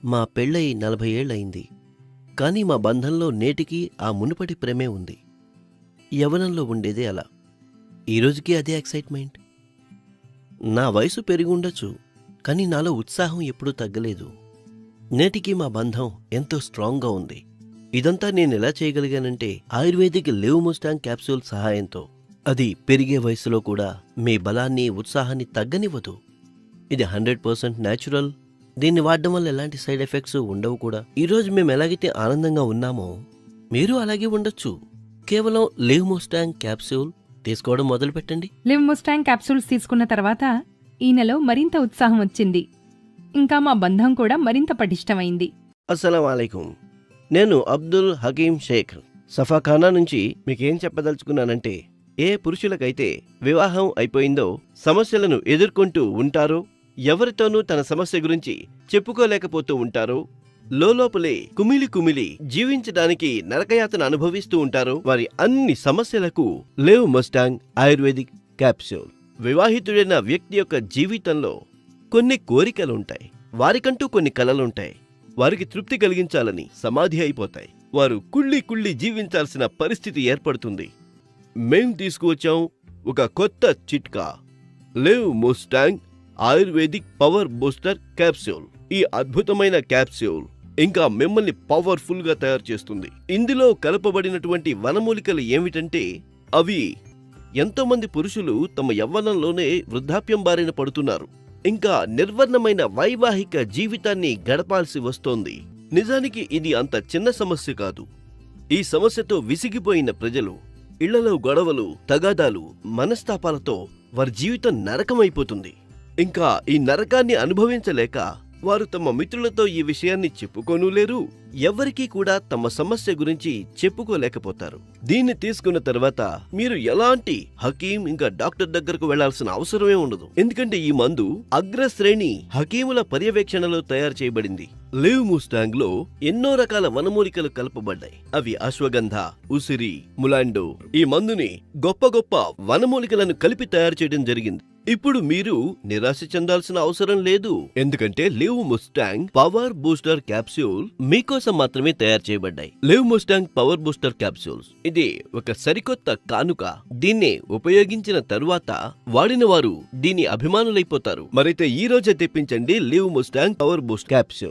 మా పెళ్ళై 40 ఏళ్లయింది. కానీ మా బంధంలో నేటికీ ఆ మునుపటి ప్రేమే ఉంది. యవ్వనంలో ఉండేదే అలా. ఈరోజుకి అదే ఎక్సైట్మెంట్. నా వయసు పెరిగుండొచ్చు, కానీ నాలో ఉత్సాహం ఎప్పుడూ తగ్గలేదు. నేటికీ మా బంధం ఎంతో స్ట్రాంగ్గా ఉంది. ఇదంతా నేనెలా చేయగలిగానంటే ఆయుర్వేదిక్ లివ్ముస్టాంగ్ క్యాప్సూల్ సహాయంతో. అది పెరిగే వయసులో కూడా మీ బలాన్ని, ఉత్సాహాన్ని తగ్గనివ్వదు. ఇది 100% న్యాచురల్. దీన్ని వాడడం వల్ల ఎలాంటి సైడ్ ఎఫెక్ట్స్ ఉండవు కూడా. ఈరోజు మేము ఎలాగైతే ఆనందంగా ఉన్నామో మీరు అలాగే ఉండొచ్చు. కేవలం లివ్ముస్టాంగ్ క్యాప్సూల్ తీసుకోవడం మొదలుపెట్టండి. లివ్ముస్టాంగ్ క్యాప్సూల్స్ తీసుకున్న తర్వాత ఈ నెల మరింత ఉత్సాహం వచ్చింది. ఇంకా మా బంధం కూడా మరింత పటిష్టమైంది. అస్సలం వాలేకుం. నేను అబ్దుల్ హకీం షేక్ సఫాఖానా నుంచి మీకేం చెప్పదలుచుకున్నానంటే, ఏ పురుషులకైతే వివాహం అయిపోయిందో, సమస్యలను ఎదుర్కొంటూ ఉంటారో, ఎవరితోనూ తన సమస్య గురించి చెప్పుకోలేకపోతూ ఉంటారో, లోపలే కుమిలి కుమిలి జీవించడానికి నరకయాతన అనుభవిస్తూ ఉంటారో, వారి అన్ని సమస్యలకు లివ్ముస్టాంగ్ ఆయుర్వేదిక్ క్యాప్సూల్. వివాహితుడైన వ్యక్తి యొక్క జీవితంలో కొన్ని కోరికలుంటాయి, వారికంటూ కొన్ని కలలుంటాయి. వారికి తృప్తి కలిగించాలని సమాధి అయిపోతాయి. వారు కుళ్ళి జీవించాల్సిన పరిస్థితి ఏర్పడుతుంది. మేం తీసుకువచ్చాం ఒక కొత్త చిట్కా, లివ్ముస్టాంగ్ ఆయుర్వేదిక్ పవర్ బూస్టర్ క్యాప్సూల్. ఈ అద్భుతమైన క్యాప్సూల్ ఇంకా మిమ్మల్ని పవర్ఫుల్ గా తయారు చేస్తుంది. ఇందులో కలపబడినటువంటి వనమూలికలు ఏమిటంటే, అవి ఎంతోమంది పురుషులు తమ యవ్వనంలోనే వృద్ధాప్యం బారిన పడుతున్నారు, ఇంకా నిర్వర్ణమైన వైవాహిక జీవితాన్ని గడపాల్సి వస్తోంది. నిజానికి ఇది అంత చిన్న సమస్య కాదు. ఈ సమస్యతో విసిగిపోయిన ప్రజలు ఇళ్లలో గొడవలు, తగాదాలు, మనస్తాపాలతో వారి జీవితం నరకమైపోతుంది. ఇంకా ఈ నరకాన్ని అనుభవించలేక వారు తమ మిత్రులతో ఈ విషయాన్ని చెప్పుకోనూ లేరు. ఎవ్వరికీ కూడా తమ సమస్య గురించి చెప్పుకోలేకపోతారు. దీన్ని తీసుకున్న తర్వాత మీరు ఎలాంటి హకీం ఇంకా డాక్టర్ దగ్గరకు వెళ్లాల్సిన అవసరమే ఉండదు. ఎందుకంటే ఈ మందు అగ్రశ్రేణి హకీముల పర్యవేక్షణలో తయారు చేయబడింది. లివ్ముస్టాంగ్ లో ఎన్నో రకాల వనమూలికలు కలపబడ్డాయి. అవి అశ్వగంధ, ఉసిరి, ములాండో. ఈ మందుని గొప్ప వనమూలికలను కలిపి తయారు చేయడం జరిగింది. ఇప్పుడు మీరు నిరాశ చెందాల్సిన అవసరం లేదు. ఎందుకంటే లివ్ముస్టాంగ్ పవర్ బూస్టర్ క్యాప్సూల్ మీకోసం మాత్రమే తయారు చేయబడ్డాయి. లివ్ముస్టాంగ్ పవర్ బూస్టర్ క్యాప్సూల్స్ ఇది ఒక సరికొత్త కానుక. దీన్ని ఉపయోగించిన తరువాత వాడిన వారు దీని అభిమానులైపోతారు. మరైతే ఈ రోజే తెప్పించండి లివ్ముస్టాంగ్ పవర్ బూస్ట్ క్యాప్సూల్.